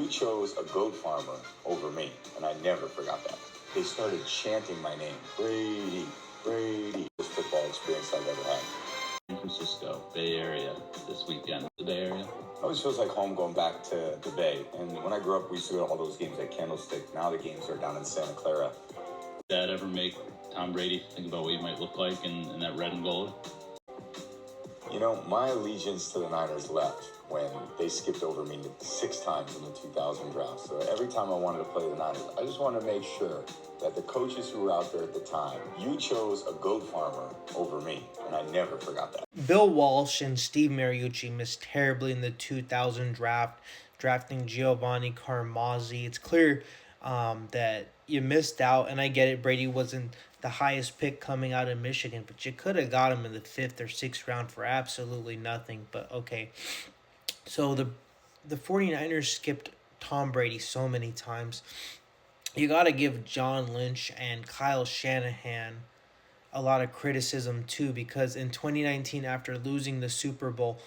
You chose a goat farmer over me, and I never forgot that. They started chanting my name, Brady, Brady. This football experience I've ever had. San Francisco, Bay Area this weekend. The Bay Area? It always feels like home going back to the Bay. And when I grew up, we used to go to all those games at Candlestick. Now the games are down in Santa Clara. Did that ever make Tom Brady think about what he might look like in that red and gold? You know, my allegiance to the Niners left when they skipped over me 6 times in the 2000 draft. So every time I wanted to play the Niners, I just wanted to make sure that the coaches who were out there at the time, you chose a goat farmer over me, and I never forgot that. Bill Walsh and Steve Mariucci missed terribly in the 2000 draft, drafting Giovanni Carmazzi. It's clear that you missed out, and I get it. Brady wasn't the highest pick coming out of Michigan, but you could have got him in the 5th or 6th round for absolutely nothing. But okay, so the 49ers skipped Tom Brady so many times. You got to give John Lynch and Kyle Shanahan a lot of criticism too, because in 2019, after losing the Super Bowl,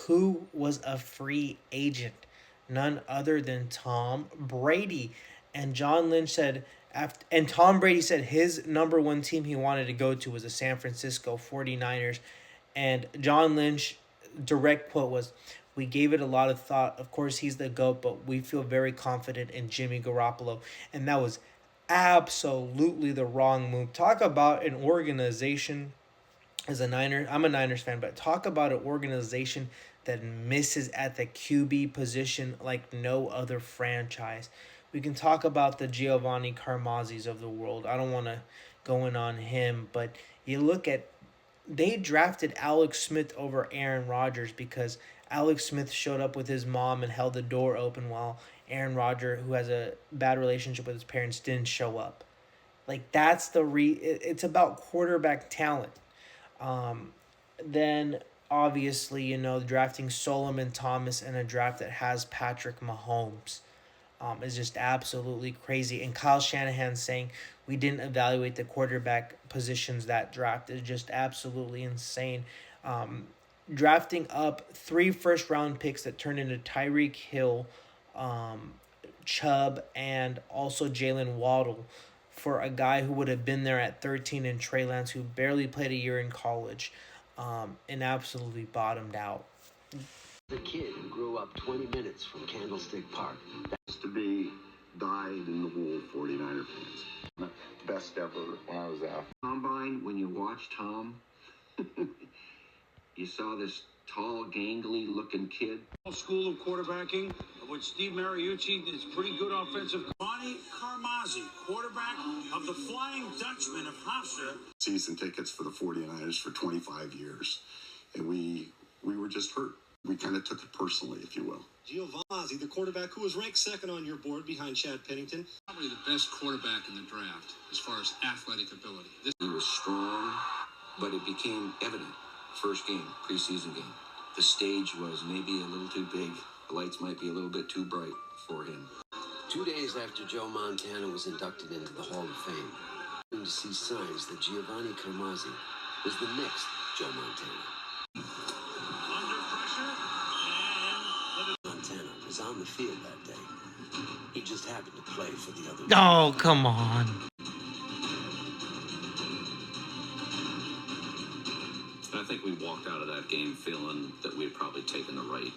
who was a free agent? None other than Tom Brady. And John Lynch said, and Tom Brady said his number one team he wanted to go to was the San Francisco 49ers. And John Lynch, direct quote was, "We gave it a lot of thought. Of course, he's the GOAT, but we feel very confident in Jimmy Garoppolo." And that was absolutely the wrong move. Talk about an organization as a Niner. I'm a Niners fan, but talk about an organization that misses at the QB position like no other franchise. We can talk about the Giovanni Carmazzis of the world. I don't want to go in on him, but you look at, they drafted Alex Smith over Aaron Rodgers because Alex Smith showed up with his mom and held the door open while Aaron Rodgers, who has a bad relationship with his parents, didn't show up. Like, that's it's about quarterback talent. Then obviously, drafting Solomon Thomas in a draft that has Patrick Mahomes is just absolutely crazy. And Kyle Shanahan saying we didn't evaluate the quarterback positions that draft is just absolutely insane. Drafting up 3 first-round picks that turned into Tyreek Hill, Chubb, and also Jalen Waddle for a guy who would have been there at 13 and Trey Lance, who barely played a year in college, and absolutely bottomed out. The kid who grew up 20 minutes from Candlestick Park. That's to be dyed-in-the-wool 49er fans. Best ever when I was there. Combine, when you watch Tom, you saw this tall, gangly-looking kid. School of quarterbacking, of which Steve Mariucci is pretty good offensive. Giovanni Carmazzi, quarterback of the Flying Dutchman of Hofstra. Season tickets for the 49ers for 25 years. And we were just hurt. We kind of took it personally, if you will. Giovanni, the quarterback who was ranked 2nd on your board behind Chad Pennington. Probably the best quarterback in the draft as far as athletic ability. He was strong, but it became evident. First game, preseason game. The stage was maybe a little too big. The lights might be a little bit too bright for him. 2 days after Joe Montana was inducted into the Hall of Fame, to see signs that Giovanni Carmazzi was the next Joe Montana. Under pressure, and Montana was on the field that day. He just happened to play for the other. Oh, come on. I think we walked out of that game feeling that we had probably taken the right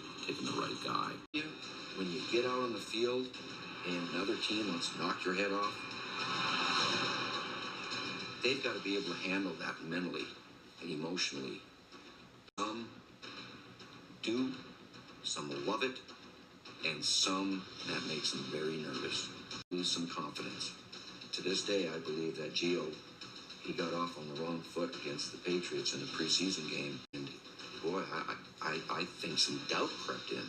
guy. When you get out on the field and another team wants to knock your head off, they've got to be able to handle that mentally and emotionally. Some do, some love it, and some that makes them very nervous. Lose some confidence. To this day, I believe that Gio, he got off on the wrong foot against the Patriots in the preseason game. And boy, I think some doubt crept in.